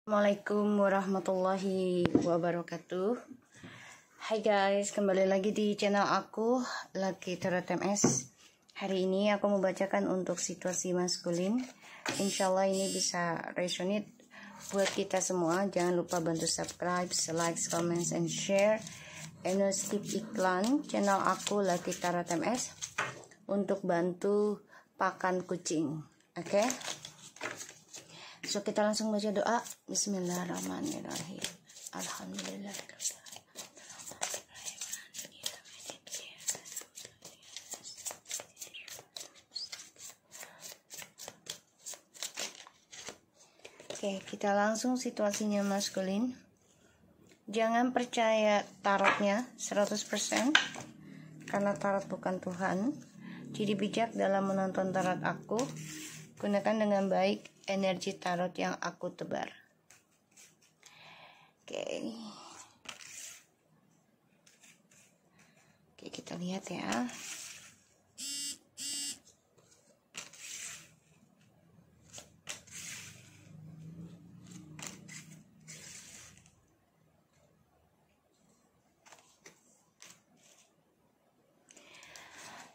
Assalamualaikum warahmatullahi wabarakatuh. Hai guys, kembali lagi di channel aku, Lucky Tarot MS. Hari ini aku membacakan untuk situasi maskulin. Insyaallah ini bisa resonate buat kita semua. Jangan lupa bantu subscribe, like, comment, and share. And skip iklan channel aku, Lucky Tarot MS, untuk bantu pakan kucing. Oke? So kita langsung baca doa. Bismillahirrahmanirrahim. Alhamdulillah. Oke, kita langsung situasinya maskulin. Jangan percaya tarotnya 100%, karena tarot bukan Tuhan. Jadi bijak dalam menonton tarot aku. Gunakan dengan baik energi tarot yang aku tebar. Oke, kita lihat ya.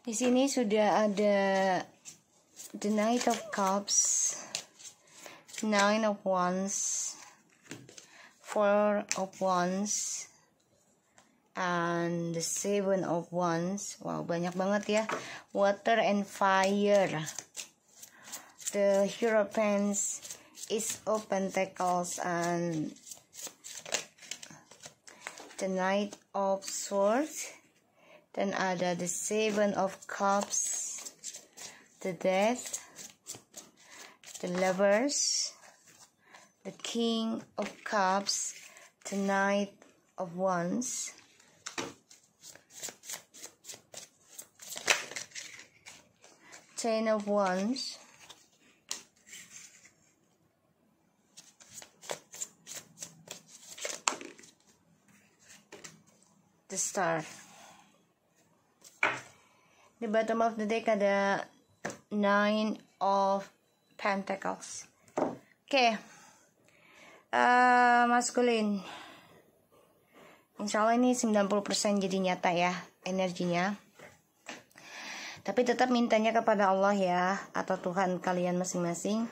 Di sini sudah ada The Knight of Cups, Nine of Wands, Four of Wands, and the Seven of Wands. Wow, banyak banget ya. Water and Fire. The Hierophant, Ace of Pentacles, and the Knight of Swords. Dan ada the Seven of Cups, the Death, the Lovers, the King of Cups, the Knight of Wands, Ten of Wands, the Star. Di bottom of the deck ada Nine of Pentacles. Oke. Maskulin. Insya Allah ini 90% jadi nyata ya energinya. Tapi tetap mintanya kepada Allah ya, atau Tuhan kalian masing-masing.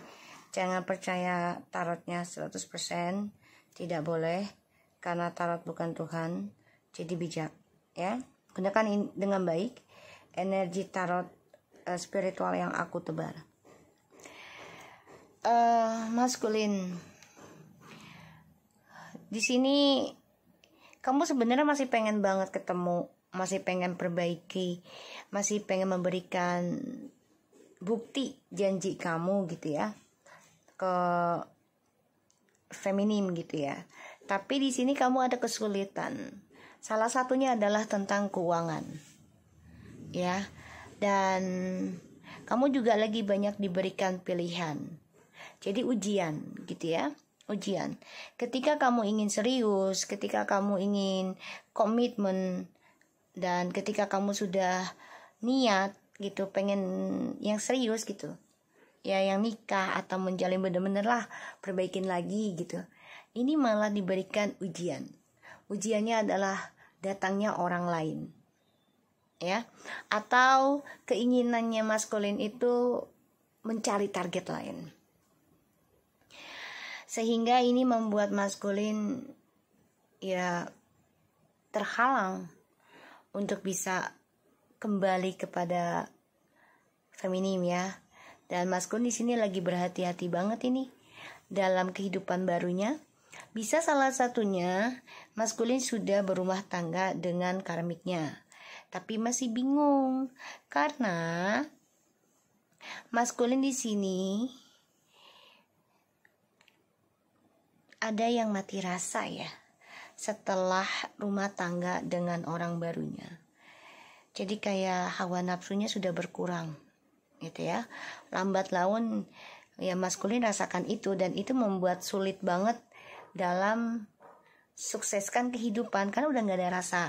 Jangan percaya tarotnya 100%. Tidak boleh, karena tarot bukan Tuhan. Jadi bijak ya. Gunakan dengan baik energi tarot spiritual yang aku tebar. Maskulin. Di sini kamu sebenarnya masih pengen banget ketemu, masih pengen perbaiki, masih pengen memberikan bukti janji kamu gitu ya ke feminim gitu ya. Tapi di sini kamu ada kesulitan. Salah satunya adalah tentang keuangan. Ya, dan kamu juga lagi banyak diberikan pilihan. Jadi ujian gitu ya, ujian. Ketika kamu ingin serius, ketika kamu ingin komitmen, dan ketika kamu sudah niat gitu, pengen yang serius gitu, ya yang nikah atau menjalin bener-bener lah, perbaikin lagi gitu. Ini malah diberikan ujian. Ujiannya adalah datangnya orang lain. Ya, atau keinginannya maskulin itu mencari target lain, sehingga ini membuat maskulin ya terhalang untuk bisa kembali kepada feminim ya. Dan maskulin di sini lagi berhati-hati banget ini dalam kehidupan barunya. Bisa salah satunya maskulin sudah berumah tangga dengan karmiknya, tapi masih bingung karena maskulin di sini ada yang mati rasa ya setelah rumah tangga dengan orang barunya. Jadi kayak hawa nafsunya sudah berkurang gitu ya. Lambat laun ya maskulin rasakan itu, dan itu membuat sulit banget dalam sukseskan kehidupan karena udah nggak ada rasa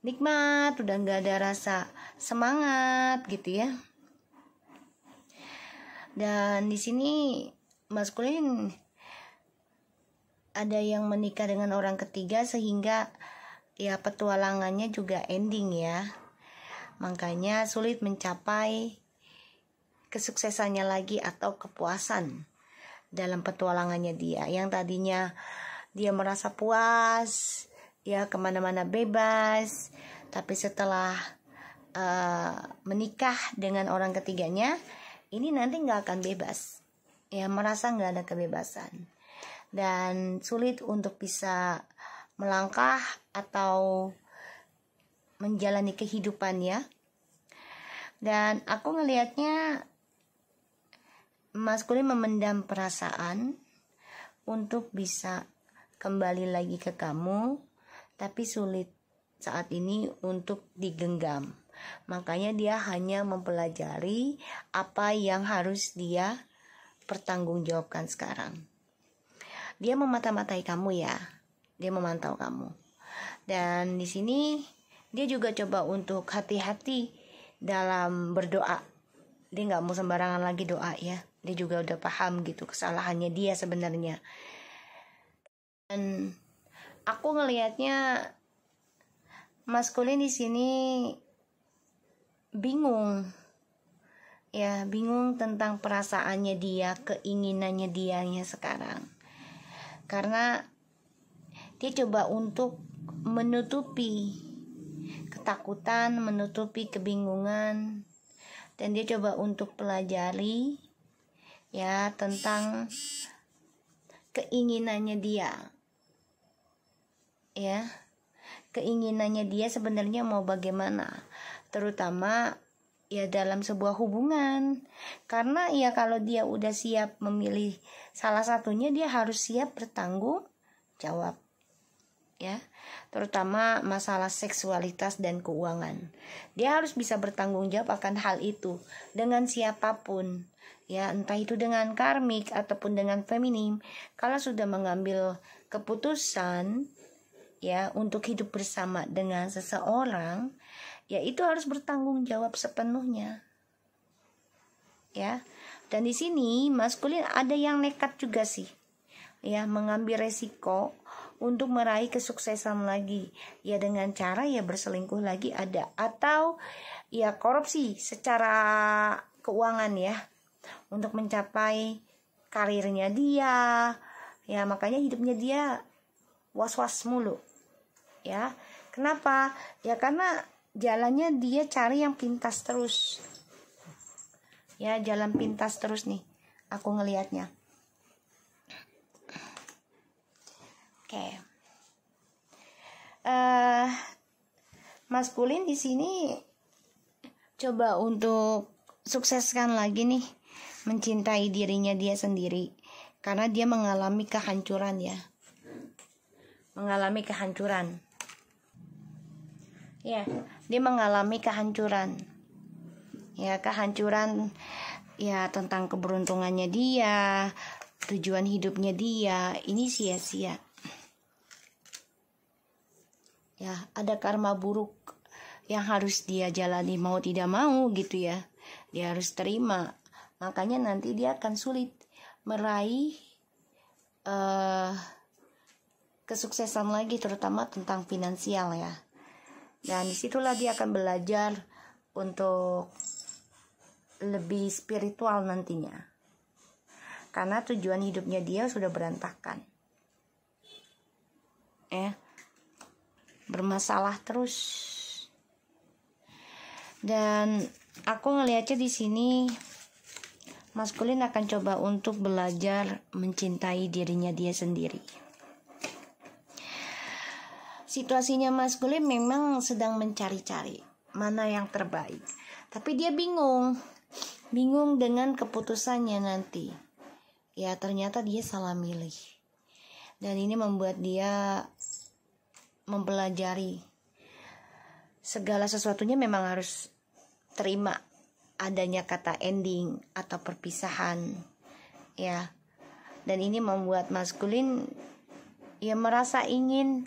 nikmat, udah nggak ada rasa semangat gitu ya. Dan di sini maskulin ada yang menikah dengan orang ketiga, sehingga ya petualangannya juga ending ya. Makanya sulit mencapai kesuksesannya lagi atau kepuasan dalam petualangannya dia. Yang tadinya dia merasa puas, ya kemana-mana bebas, tapi setelah menikah dengan orang ketiganya, ini nanti nggak akan bebas, ya merasa nggak ada kebebasan dan sulit untuk bisa melangkah atau menjalani kehidupannya. Dan aku ngelihatnya maskulin memendam perasaan untuk bisa kembali lagi ke kamu, tapi sulit saat ini untuk digenggam. Makanya dia hanya mempelajari apa yang harus dia pertanggungjawabkan sekarang. Dia memata-matai kamu ya, dia memantau kamu. Dan di sini dia juga coba untuk hati-hati dalam berdoa. Dia nggak mau sembarangan lagi doa ya. Dia juga udah paham gitu kesalahannya dia sebenarnya. Dan aku ngelihatnya maskulin di sini bingung. Ya, bingung tentang perasaannya dia, keinginannya dianya sekarang. Karena dia coba untuk menutupi ketakutan, menutupi kebingungan, dan dia coba untuk pelajari ya tentang keinginannya dia. Ya, keinginannya dia sebenarnya mau bagaimana, terutama ya dalam sebuah hubungan. Karena ya kalau dia udah siap memilih salah satunya, dia harus siap bertanggung jawab ya, terutama masalah seksualitas dan keuangan. Dia harus bisa bertanggung jawab akan hal itu dengan siapapun ya, entah itu dengan karmik ataupun dengan feminim. Kalau sudah mengambil keputusan ya untuk hidup bersama dengan seseorang, ya itu harus bertanggung jawab sepenuhnya ya. Dan di sini maskulin ada yang nekat juga sih ya, mengambil resiko untuk meraih kesuksesan lagi ya, dengan cara ya berselingkuh lagi ada, atau ya korupsi secara keuangan ya untuk mencapai karirnya dia ya. Makanya hidupnya dia was-was mulu ya. Kenapa? Ya karena jalannya dia cari yang pintas terus ya, jalan pintas terus nih aku ngelihatnya. Oke. Maskulin di sini coba untuk sukseskan lagi nih mencintai dirinya dia sendiri, karena dia mengalami kehancuran ya, mengalami kehancuran ya, dia mengalami kehancuran ya, kehancuran ya tentang keberuntungannya dia, tujuan hidupnya dia ini sia-sia ya. Ada karma buruk yang harus dia jalani mau tidak mau gitu ya, dia harus terima. Makanya nanti dia akan sulit meraih kesuksesan lagi, terutama tentang finansial ya. Dan disitulah dia akan belajar untuk lebih spiritual nantinya, karena tujuan hidupnya dia sudah berantakan bermasalah terus. Dan aku ngelihatnya di sini maskulin akan coba untuk belajar mencintai dirinya dia sendiri. Situasinya maskulin memang sedang mencari-cari mana yang terbaik, tapi dia bingung dengan keputusannya nanti. Ya ternyata dia salah milih, dan ini membuat dia mempelajari segala sesuatunya memang harus terima adanya kata ending atau perpisahan ya. Dan ini membuat maskulin ya merasa ingin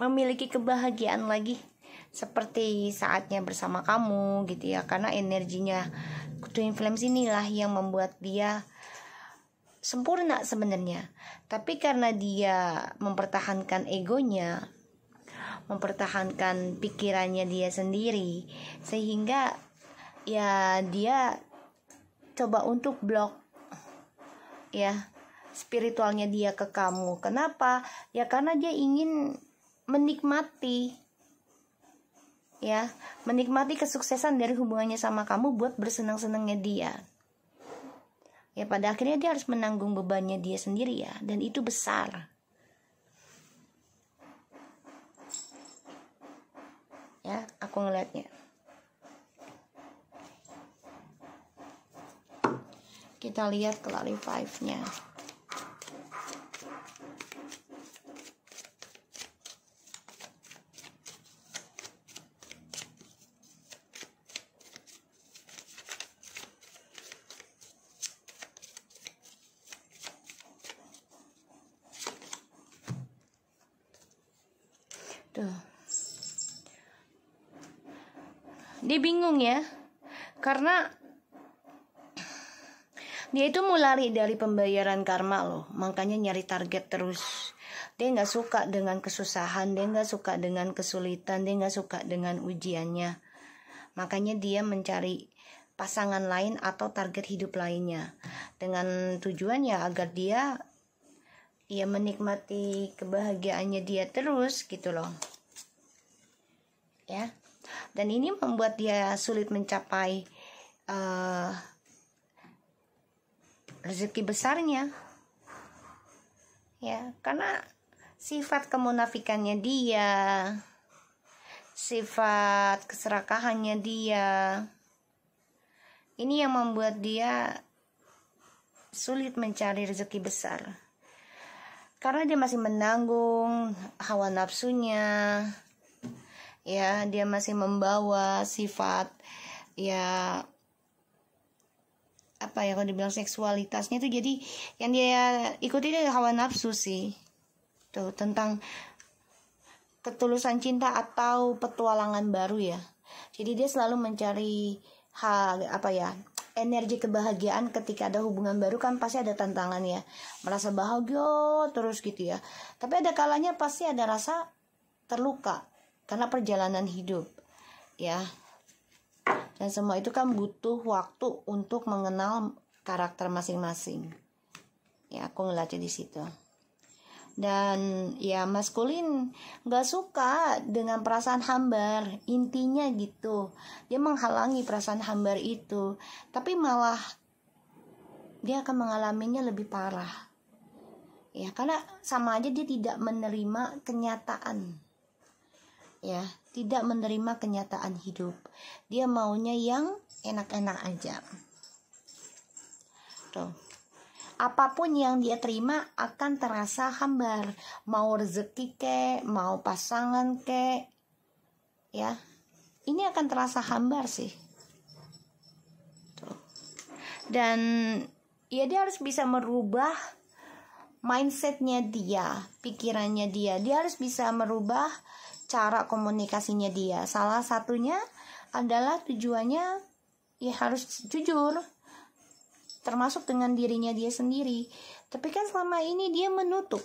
memiliki kebahagiaan lagi seperti saatnya bersama kamu gitu ya, karena energinya twin flames inilah yang membuat dia sempurna sebenarnya, tapi karena dia mempertahankan egonya, mempertahankan pikirannya dia sendiri, sehingga ya dia coba untuk blok ya spiritualnya dia ke kamu. Kenapa? Ya karena dia ingin menikmati kesuksesan dari hubungannya sama kamu buat bersenang-senangnya dia. Ya pada akhirnya dia harus menanggung bebannya dia sendiri ya, dan itu besar. Ya, aku ngelihatnya. Kita lihat clarify-nya. Dia bingung ya, karena dia itu mau lari dari pembayaran karma loh, makanya nyari target terus. Dia nggak suka dengan kesusahan, dia nggak suka dengan kesulitan, dia nggak suka dengan ujiannya. Makanya dia mencari pasangan lain atau target hidup lainnya, dengan tujuannya agar dia menikmati kebahagiaannya dia terus gitu loh. Ya. Dan ini membuat dia sulit mencapai rezeki besarnya. Ya, karena sifat kemunafikannya dia, sifat keserakahannya dia, ini yang membuat dia sulit mencari rezeki besar. Karena dia masih menanggung hawa nafsunya. Ya, dia masih membawa sifat kalau dibilang seksualitasnya itu, jadi yang dia ikuti itu hawa nafsu sih. Tuh, tentang ketulusan cinta atau petualangan baru ya. Jadi dia selalu mencari energi kebahagiaan. Ketika ada hubungan baru kan pasti ada tantangan ya, merasa bahagia terus gitu ya. Tapi ada kalanya pasti ada rasa terluka karena perjalanan hidup ya, dan semua itu kan butuh waktu untuk mengenal karakter masing-masing ya. Aku ngeliatnya di situ. Dan ya maskulin nggak suka dengan perasaan hambar, intinya gitu. Dia menghalangi perasaan hambar itu, tapi malah dia akan mengalaminya lebih parah ya, karena sama aja dia tidak menerima kenyataan. Ya, tidak menerima kenyataan hidup. Dia maunya yang enak-enak aja. Tuh. Apapun yang dia terima akan terasa hambar. Mau rezeki kek, mau pasangan kek, ya, ini akan terasa hambar sih. Tuh. Dan ya dia harus bisa merubah mindsetnya dia, pikirannya dia. Dia harus bisa merubah cara komunikasinya dia. Salah satunya adalah tujuannya ya harus jujur, termasuk dengan dirinya dia sendiri. Tapi kan selama ini dia menutup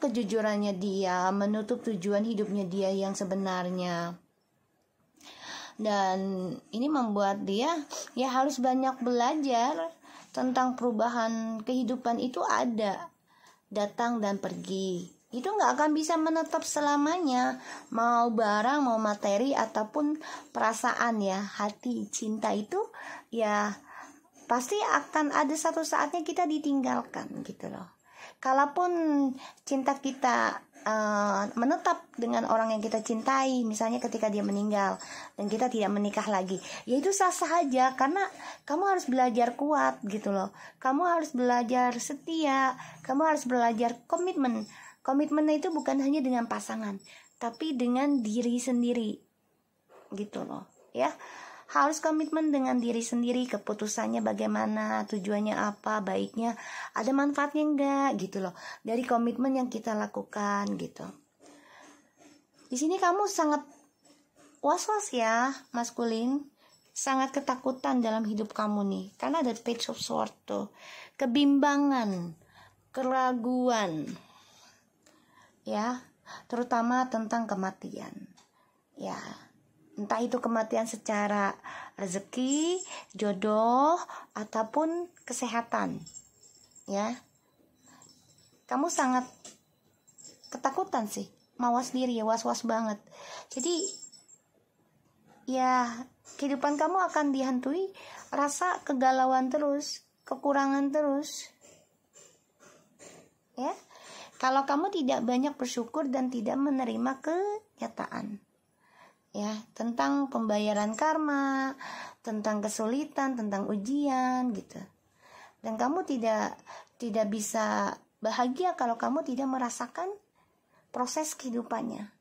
kejujurannya dia, menutup tujuan hidupnya dia yang sebenarnya. Dan ini membuat dia ya harus banyak belajar tentang perubahan kehidupan. Itu ada datang dan pergi. Itu gak akan bisa menetap selamanya. Mau barang, mau materi, ataupun perasaan ya, hati, cinta itu ya pasti akan ada satu saatnya kita ditinggalkan gitu loh. Kalaupun cinta kita menetap dengan orang yang kita cintai, misalnya ketika dia meninggal dan kita tidak menikah lagi, ya itu sah-sah aja, karena kamu harus belajar kuat gitu loh. Kamu harus belajar setia, kamu harus belajar komitmen. Komitmennya itu bukan hanya dengan pasangan, tapi dengan diri sendiri gitu loh ya. Harus komitmen dengan diri sendiri, keputusannya bagaimana, tujuannya apa, baiknya, ada manfaatnya enggak gitu loh dari komitmen yang kita lakukan gitu. Di sini kamu sangat was-was ya, maskulin, sangat ketakutan dalam hidup kamu nih, karena ada Page of Swords tuh. kebimbangan, keraguan, ya, terutama tentang kematian, ya, entah itu kematian secara rezeki, jodoh, ataupun kesehatan, ya. Kamu sangat ketakutan sih, mawas diri, was-was banget. Jadi ya kehidupan kamu akan dihantui rasa kegalauan terus, kekurangan terus, ya. Kalau kamu tidak banyak bersyukur dan tidak menerima kenyataan, ya, tentang pembayaran karma, tentang kesulitan, tentang ujian gitu. Dan kamu tidak bisa bahagia kalau kamu tidak merasakan proses kehidupannya,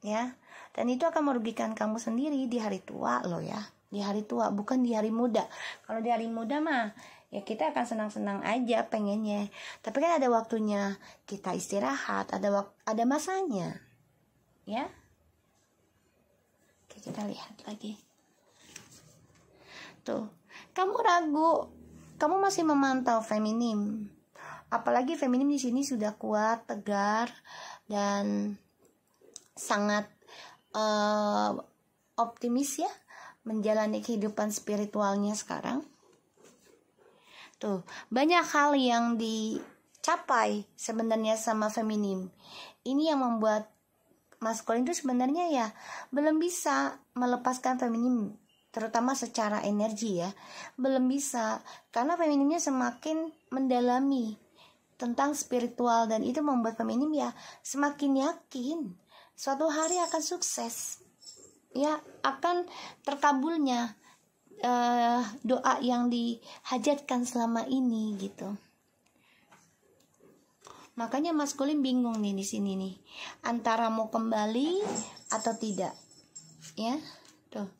ya. Dan itu akan merugikan kamu sendiri di hari tua loh, ya, di hari tua, bukan di hari muda. Kalau di hari muda mah ya kita akan senang-senang aja pengennya, tapi kan ada waktunya kita istirahat, ada masanya, ya. Oke, kita lihat lagi tuh, kamu ragu, kamu masih memantau feminim. Apalagi feminim di sini sudah kuat, tegar, dan sangat optimis ya menjalani kehidupan spiritualnya sekarang. Tuh, banyak hal yang dicapai sebenarnya sama feminim. Ini yang membuat maskulin itu sebenarnya ya belum bisa melepaskan feminim, terutama secara energi ya. Belum bisa, karena feminimnya semakin mendalami tentang spiritual, dan itu membuat feminim ya semakin yakin suatu hari akan sukses, ya, akan terkabulnya doa yang dihajatkan selama ini gitu. Makanya maskulin bingung nih di sini nih, antara mau kembali atau tidak, ya, tuh.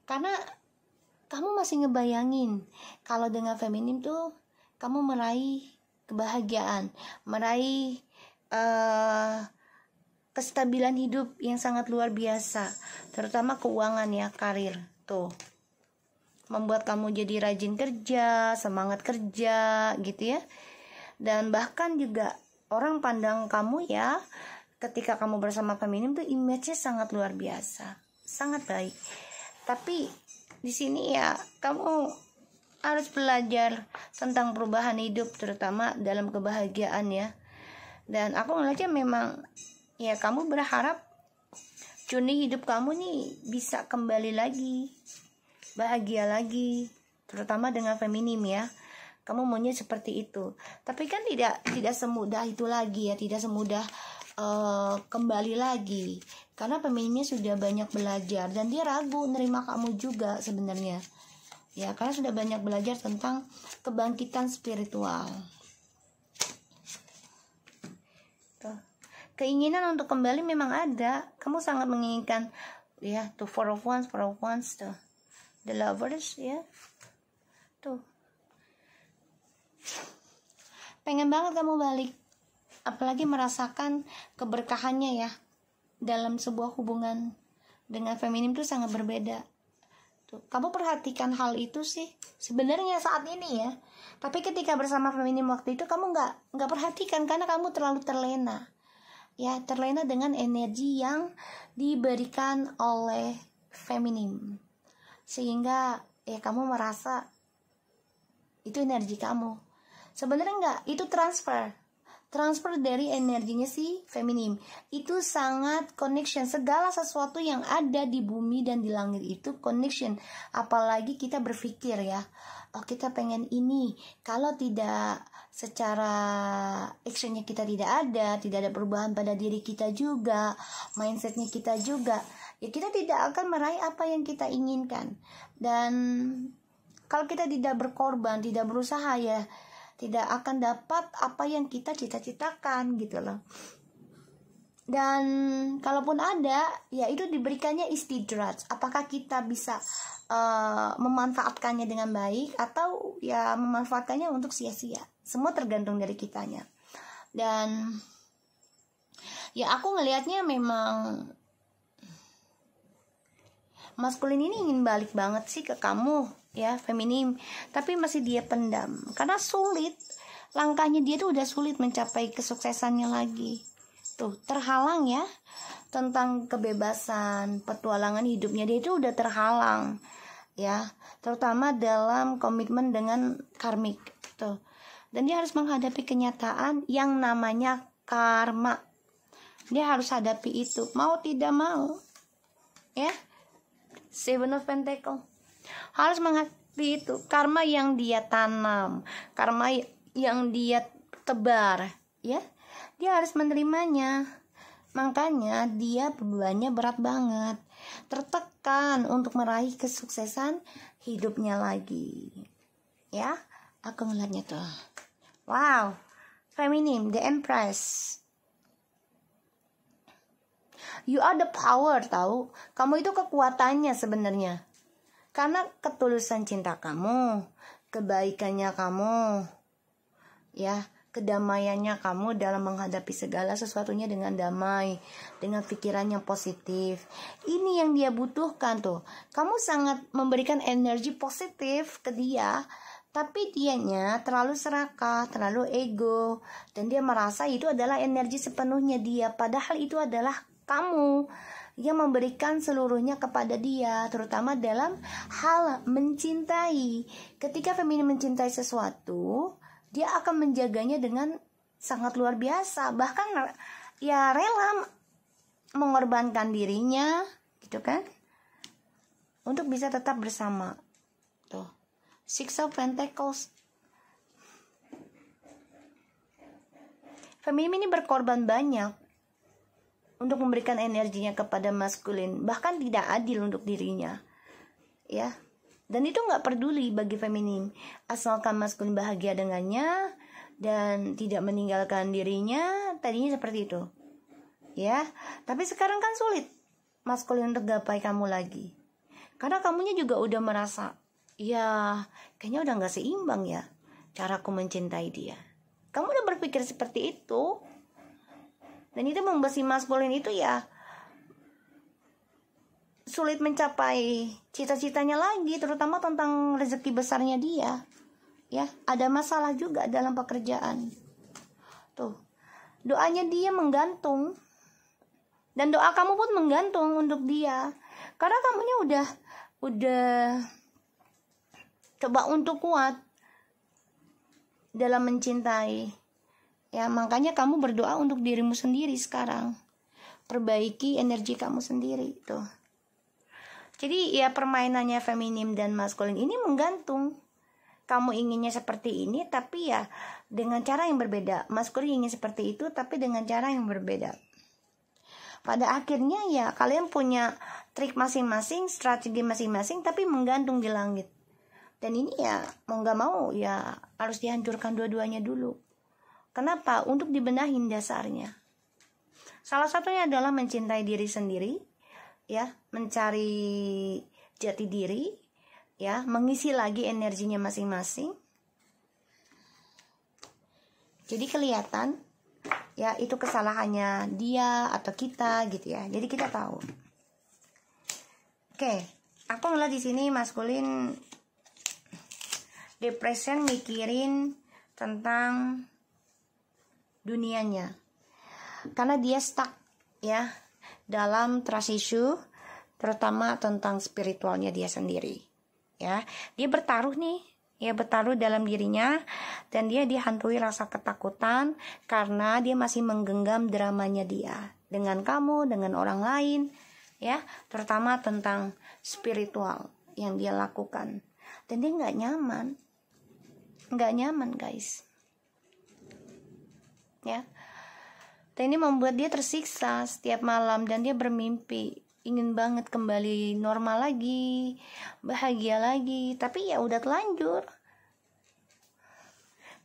Karena kamu masih ngebayangin kalau dengan feminim tuh kamu meraih kebahagiaan, meraih kestabilan hidup yang sangat luar biasa, terutama keuangan ya, karir tuh, membuat kamu jadi rajin kerja, semangat kerja gitu ya. Dan bahkan juga orang pandang kamu ya ketika kamu bersama feminim tuh image-nya sangat luar biasa, sangat baik. Tapi di sini ya kamu harus belajar tentang perubahan hidup, terutama dalam kebahagiaan ya. Dan aku ngeliatnya memang ya kamu berharap journey hidup kamu nih bisa kembali lagi, bahagia lagi, terutama dengan feminim ya. Kamu maunya seperti itu, tapi kan tidak semudah itu lagi ya, tidak semudah kembali lagi, karena feminimnya sudah banyak belajar dan dia ragu nerima kamu juga sebenarnya ya, karena sudah banyak belajar tentang kebangkitan spiritual. Tuh. Keinginan untuk kembali memang ada, kamu sangat menginginkan ya, tuh four of wands tuh, the lovers ya, tuh pengen banget kamu balik, apalagi merasakan keberkahannya ya. Dalam sebuah hubungan dengan feminim itu sangat berbeda. Tuh, kamu perhatikan hal itu sih sebenarnya saat ini ya. Tapi ketika bersama feminim waktu itu kamu nggak perhatikan, karena kamu terlalu terlena. Ya, terlena dengan energi yang diberikan oleh feminim. Sehingga ya kamu merasa itu energi kamu. Sebenarnya enggak, itu transfer dari energinya si feminim. Itu sangat connection, segala sesuatu yang ada di bumi dan di langit itu connection. Apalagi kita berpikir ya, oh kita pengen ini, kalau tidak secara actionnya kita tidak ada perubahan pada diri kita juga, mindsetnya kita juga, ya kita tidak akan meraih apa yang kita inginkan. Dan kalau kita tidak berkorban, tidak berusaha ya tidak akan dapat apa yang kita cita-citakan gitu loh. Dan kalaupun ada, ya itu diberikannya istidrat. Apakah kita bisa memanfaatkannya dengan baik atau ya memanfaatkannya untuk sia-sia. Semua tergantung dari kitanya. Dan ya aku ngelihatnya memang maskulin ini ingin balik banget sih ke kamu ya feminim, tapi masih dia pendam karena sulit. Langkahnya dia tuh udah sulit mencapai kesuksesannya lagi. Tuh, terhalang ya. Tentang kebebasan, petualangan hidupnya dia itu udah terhalang. Ya, terutama dalam komitmen dengan karmik. Tuh. Dan dia harus menghadapi kenyataan yang namanya karma. Dia harus hadapi itu, mau tidak mau. Ya. Seven of Pentacles. Harus menghadapi itu, karma yang dia tanam, karma yang dia tebar, ya. Dia harus menerimanya. Makanya dia bebannya berat banget, tertekan untuk meraih kesuksesan hidupnya lagi. Ya, aku ngeliatnya tuh. Wow, feminim, the Empress. You are the power, tahu? Kamu itu kekuatannya sebenarnya. Karena ketulusan cinta kamu, kebaikannya kamu, ya, kedamaiannya kamu dalam menghadapi segala sesuatunya dengan damai, dengan pikiran yang positif. Ini yang dia butuhkan tuh. Kamu sangat memberikan energi positif ke dia, tapi dianya terlalu serakah, terlalu ego, dan dia merasa itu adalah energi sepenuhnya dia, padahal itu adalah kamu yang memberikan seluruhnya kepada dia, terutama dalam hal mencintai. Ketika feminin mencintai sesuatu, dia akan menjaganya dengan sangat luar biasa, bahkan ya rela mengorbankan dirinya, gitu kan, untuk bisa tetap bersama. Tuh, Six of Pentacles. Feminim ini berkorban banyak untuk memberikan energinya kepada maskulin, bahkan tidak adil untuk dirinya, ya. Dan itu nggak peduli bagi feminim, asalkan maskulin bahagia dengannya dan tidak meninggalkan dirinya. Tadinya seperti itu, ya. Tapi sekarang kan sulit maskulin untuk gapai kamu lagi, karena kamunya juga udah merasa, ya kayaknya udah nggak seimbang ya caraku mencintai dia. Kamu udah berpikir seperti itu. Dan itu membuat si maskulin itu ya sulit mencapai cita-citanya lagi, terutama tentang rezeki besarnya dia. Ya, ada masalah juga dalam pekerjaan. Tuh, doanya dia menggantung. Dan doa kamu pun menggantung untuk dia. Karena kamunya udah coba untuk kuat dalam mencintai. Ya, makanya kamu berdoa untuk dirimu sendiri sekarang. Perbaiki energi kamu sendiri tuh. Jadi ya permainannya feminim dan maskulin ini menggantung. Kamu inginnya seperti ini, tapi ya dengan cara yang berbeda. Maskulin ingin seperti itu, tapi dengan cara yang berbeda. Pada akhirnya ya kalian punya trik masing-masing, strategi masing-masing, tapi menggantung di langit. Dan ini ya mau gak mau ya harus dihancurkan dua-duanya dulu. Kenapa? Untuk dibenahin dasarnya. Salah satunya adalah mencintai diri sendiri, ya, mencari jati diri, ya, mengisi lagi energinya masing-masing. Jadi kelihatan, ya, itu kesalahannya dia atau kita, gitu ya. Jadi kita tahu. Oke, aku ngeliat di sini maskulin depression, mikirin tentang dunianya, karena dia stuck ya dalam trust issue, terutama tentang spiritualnya dia sendiri, ya. Dia bertaruh nih, ya, bertaruh dalam dirinya, dan dia dihantui rasa ketakutan karena dia masih menggenggam dramanya dia dengan kamu, dengan orang lain, ya, terutama tentang spiritual yang dia lakukan. Dan dia nggak nyaman guys, ya. Dan ini membuat dia tersiksa setiap malam, dan dia bermimpi ingin banget kembali normal lagi, bahagia lagi, tapi ya udah telanjur.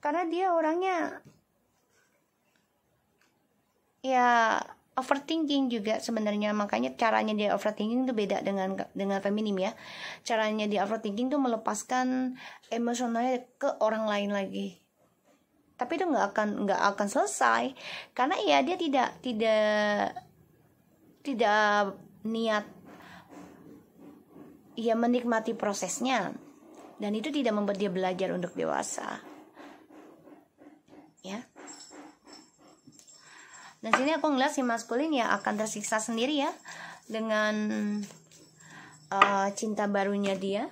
Karena dia orangnya ya overthinking juga sebenarnya, makanya caranya dia overthinking itu beda dengan feminim ya. Caranya dia overthinking tuh melepaskan emosionalnya ke orang lain lagi. Tapi itu nggak akan selesai, karena ya dia tidak niat ya menikmati prosesnya. dan itu tidak membuat dia belajar untuk dewasa. Ya. Dan sini aku ngeliat si maskulin ya akan tersiksa sendiri ya dengan cinta barunya dia.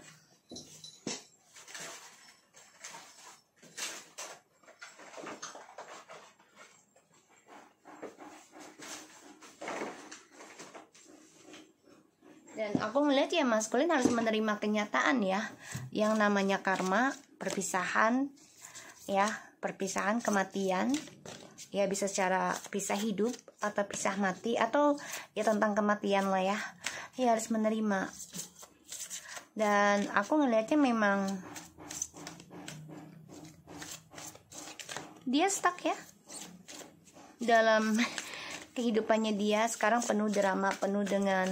Dan aku ngeliat ya maskulin harus menerima kenyataan ya, yang namanya karma, perpisahan, ya, perpisahan, kematian, ya bisa secara pisah hidup atau pisah mati atau ya tentang kematian lah ya, ya harus menerima. Dan aku ngeliatnya memang dia stuck ya dalam kehidupannya dia sekarang penuh drama, penuh dengan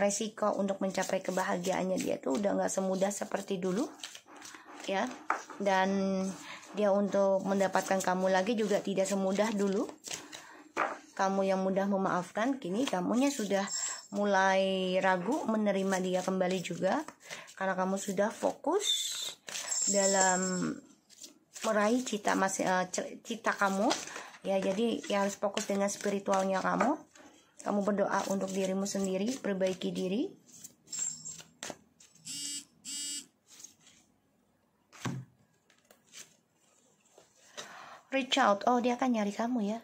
resiko untuk mencapai kebahagiaannya dia tuh udah nggak semudah seperti dulu ya, dan dia untuk mendapatkan kamu lagi juga tidak semudah dulu. Kamu yang mudah memaafkan, kini kamunya sudah mulai ragu menerima dia kembali juga karena kamu sudah fokus dalam meraih cita kamu ya. Jadi ya harus fokus dengan spiritualnya kamu. Kamu berdoa untuk dirimu sendiri, perbaiki diri. Reach out. Oh, dia akan nyari kamu ya.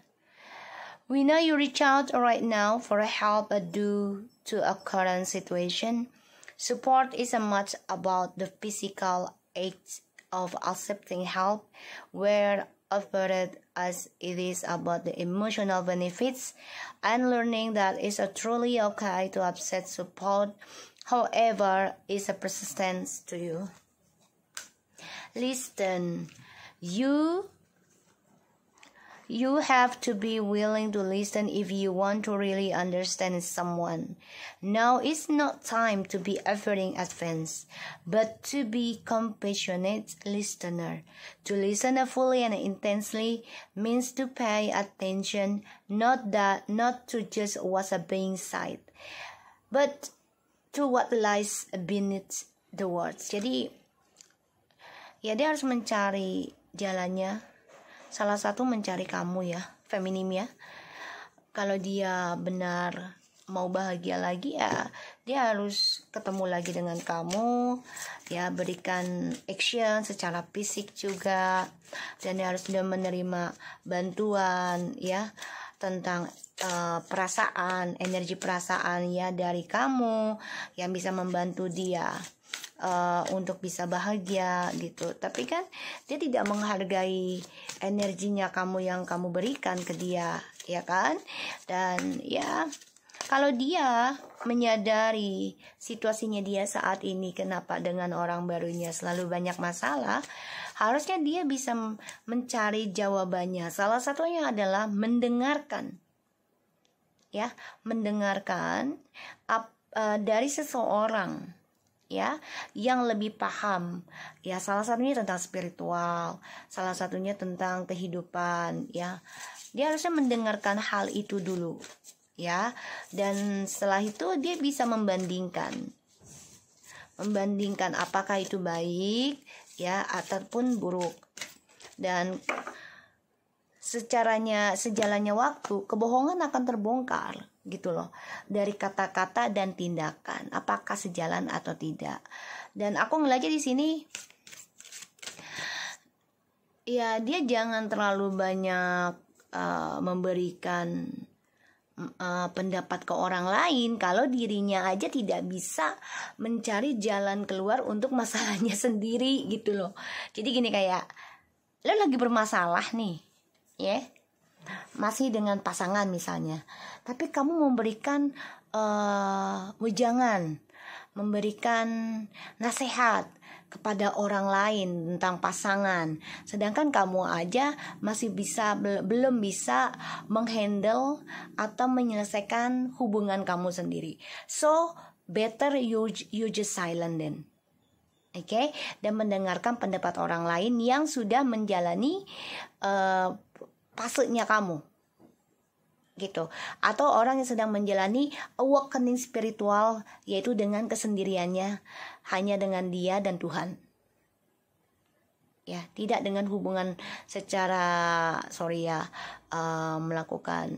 We know you reach out right now for help due to a current situation. Support isn't much about the physical act of accepting help, where offered as it is about the emotional benefits and learning that it's truly okay to accept support, however, is a persistence to you. Listen, you have to be willing to listen if you want to really understand someone. Now is not time to be offering advice, but to be compassionate listener. To listen fully and intensely means to pay attention, not to just what's being said, but to what lies beneath the words. Jadi, ya dia harus mencari jalannya. Salah satu mencari kamu ya, feminim ya. Kalau dia benar mau bahagia lagi ya, dia harus ketemu lagi dengan kamu, ya berikan action secara fisik juga, dan dia harus sudah menerima bantuan ya tentang perasaan, energi perasaan ya dari kamu yang bisa membantu dia untuk bisa bahagia gitu. Tapi kan dia tidak menghargai energinya kamu yang kamu berikan ke dia, ya kan? Dan ya kalau dia menyadari situasinya dia saat ini, kenapa dengan orang barunya selalu banyak masalah, harusnya dia bisa mencari jawabannya. Salah satunya adalah mendengarkan, ya, mendengarkan dari seseorang ya yang lebih paham ya, salah satunya tentang spiritual, salah satunya tentang kehidupan ya. Dia harusnya mendengarkan hal itu dulu ya, dan setelah itu dia bisa membandingkan apakah itu baik ya ataupun buruk. Dan sejalannya waktu, kebohongan akan terbongkar gitu loh, dari kata-kata dan tindakan, apakah sejalan atau tidak. Dan aku ngeliatnya di sini ya, dia jangan terlalu banyak memberikan pendapat ke orang lain kalau dirinya aja tidak bisa mencari jalan keluar untuk masalahnya sendiri gitu loh. Jadi gini, kayak lo lagi bermasalah nih ya, masih dengan pasangan misalnya, tapi kamu memberikan wejangan, memberikan nasihat kepada orang lain tentang pasangan, sedangkan kamu aja masih belum bisa menghandle atau menyelesaikan hubungan kamu sendiri. So better you just silent then. Oke, dan mendengarkan pendapat orang lain yang sudah menjalani fasenya kamu gitu, atau orang yang sedang menjalani awakening spiritual, yaitu dengan kesendiriannya, hanya dengan dia dan Tuhan, ya, tidak dengan hubungan secara melakukan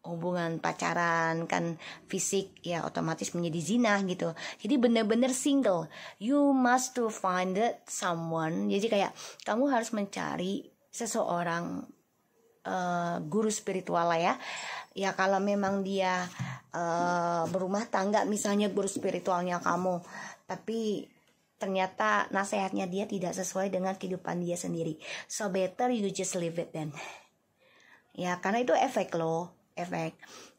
hubungan pacaran kan fisik, ya otomatis menjadi zina gitu. Jadi benar-benar single, you must to find it someone. Jadi kayak kamu harus mencari seseorang guru spiritual lah ya. Ya kalau memang dia berumah tangga misalnya, guru spiritualnya kamu, tapi ternyata nasihatnya dia tidak sesuai dengan kehidupan dia sendiri, so better you just leave it then. Ya karena itu efek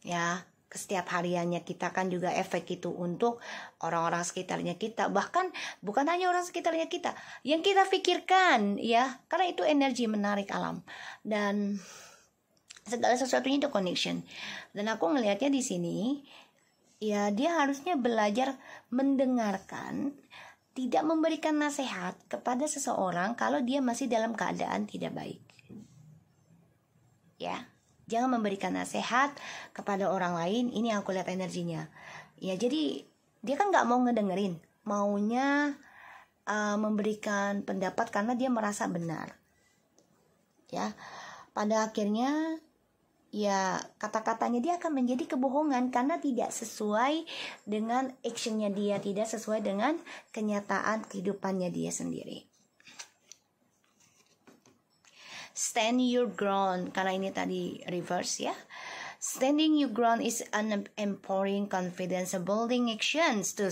ya, setiap hariannya kita kan juga efek itu untuk orang-orang sekitarnya kita, bahkan bukan hanya orang sekitarnya kita, yang kita pikirkan ya, karena itu energi menarik alam dan segala sesuatunya itu connection. Dan aku ngelihatnya di sini ya, dia harusnya belajar mendengarkan, tidak memberikan nasihat kepada seseorang kalau dia masih dalam keadaan tidak baik, ya. Jangan memberikan nasihat kepada orang lain. Ini yang aku lihat energinya. Ya jadi dia kan nggak mau ngedengerin, maunya memberikan pendapat karena dia merasa benar. Ya, pada akhirnya ya kata-katanya dia akan menjadi kebohongan karena tidak sesuai dengan actionnya dia, tidak sesuai dengan kenyataan kehidupannya dia sendiri. Stand your ground, karena ini tadi reverse ya. Standing your ground is an empowering confidence building actions to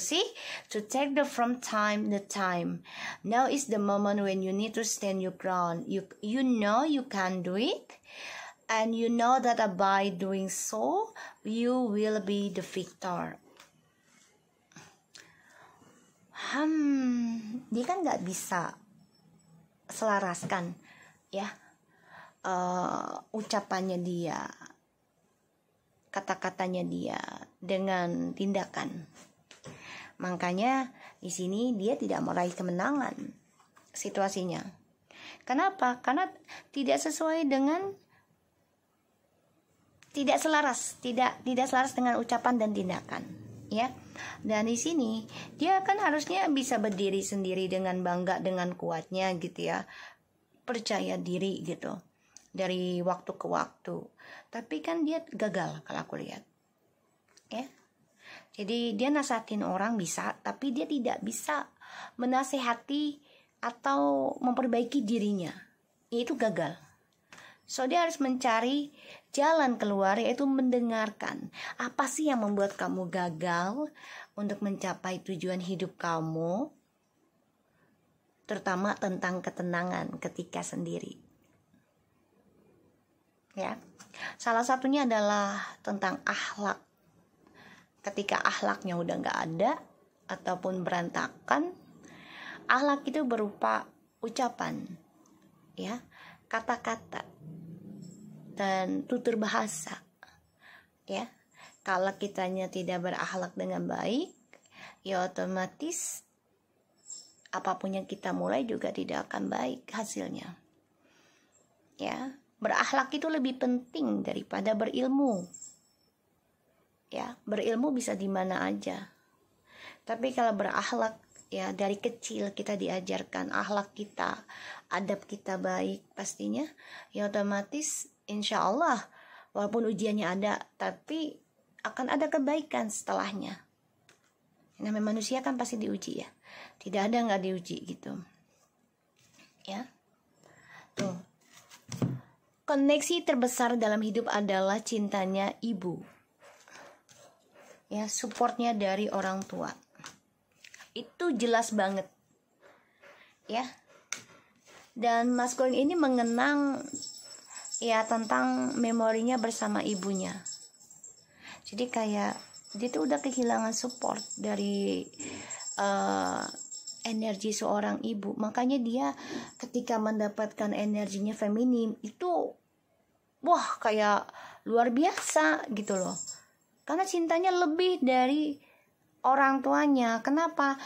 take the from time to time. Now is the moment when you need to stand your ground. You know you can do it, and you know that by doing so you will be the victor. Dia kan nggak bisa selaraskan ya ucapannya dia, kata-katanya dia dengan tindakan. Makanya di sini dia tidak meraih kemenangan situasinya. Kenapa? Karena tidak sesuai dengan, tidak selaras dengan ucapan dan tindakan, ya. Dan di sini dia kan harusnya bisa berdiri sendiri dengan bangga, dengan kuatnya gitu ya, percaya diri gitu dari waktu ke waktu. Tapi kan dia gagal kalau aku lihat, ya. Jadi dia nasihatin orang bisa, tapi dia tidak bisa menasehati atau memperbaiki dirinya, itu gagal. So dia harus mencari jalan keluar, yaitu mendengarkan. Apa sih yang membuat kamu gagal untuk mencapai tujuan hidup kamu, terutama tentang ketenangan ketika sendiri, ya. Salah satunya adalah tentang akhlak. Ketika akhlaknya udah gak ada ataupun berantakan, akhlak itu berupa ucapan, ya, kata-kata dan tutur bahasa, ya. Kalau kitanya tidak berakhlak dengan baik, ya otomatis apapun yang kita mulai juga tidak akan baik hasilnya, ya. Berakhlak itu lebih penting daripada berilmu, ya. Berilmu bisa di mana aja, tapi kalau berakhlak, ya dari kecil kita diajarkan akhlak kita, adab kita baik, pastinya ya otomatis insya Allah walaupun ujiannya ada, tapi akan ada kebaikan setelahnya. Namanya manusia kan pasti diuji ya, tidak ada nggak diuji gitu, ya. Tuh, koneksi terbesar dalam hidup adalah cintanya ibu, ya, supportnya dari orang tua. Itu jelas banget, ya. Dan maskulin ini mengenang ya tentang memorinya bersama ibunya. Jadi kayak dia tuh udah kehilangan support dari energi seorang ibu. Makanya dia ketika mendapatkan energinya feminin itu wah kayak luar biasa gitu loh. Karena cintanya lebih dari orang tuanya. Kenapa?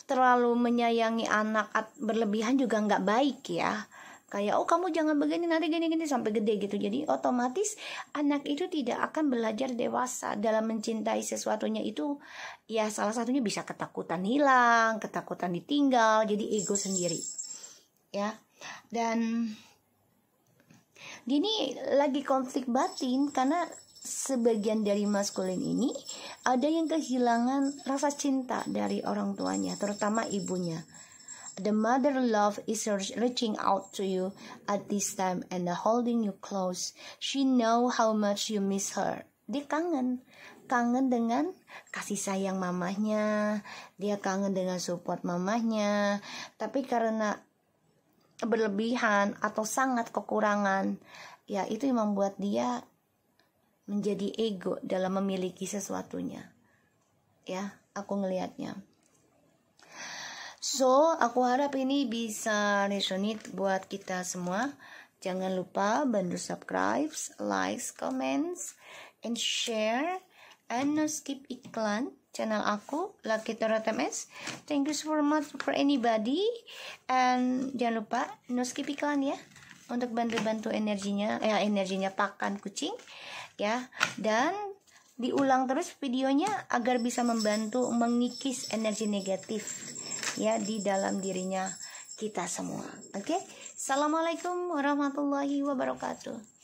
terlalu menyayangi anak berlebihan juga nggak baik ya. Kayak kamu jangan begini, nanti gini-gini sampai gede gitu. Jadi otomatis anak itu tidak akan belajar dewasa dalam mencintai sesuatunya itu. Ya salah satunya bisa ketakutan hilang, ketakutan ditinggal, jadi ego sendiri ya. Dan gini lagi konflik batin karena sebagian dari maskulin ini ada yang kehilangan rasa cinta dari orang tuanya, terutama ibunya. The mother love is reaching out to you at this time and holding you close. She know how much you miss her. Dia kangen dengan kasih sayang mamahnya, dia kangen dengan support mamahnya. Tapi karena berlebihan atau sangat kekurangan, ya itu yang membuat dia menjadi ego dalam memiliki sesuatunya. Ya, aku ngelihatnya. So, aku harap ini bisa resonate buat kita semua. Jangan lupa bantu subscribe, like, comments, and share. And no skip iklan channel aku, Lucky Tarot MS. Thank you so much for anybody. And jangan lupa no skip iklan ya, untuk bantu-bantu energinya pakan kucing ya. Dan diulang terus videonya agar bisa membantu mengikis energi negatif ya di dalam dirinya kita semua. Oke? Assalamualaikum warahmatullahi wabarakatuh.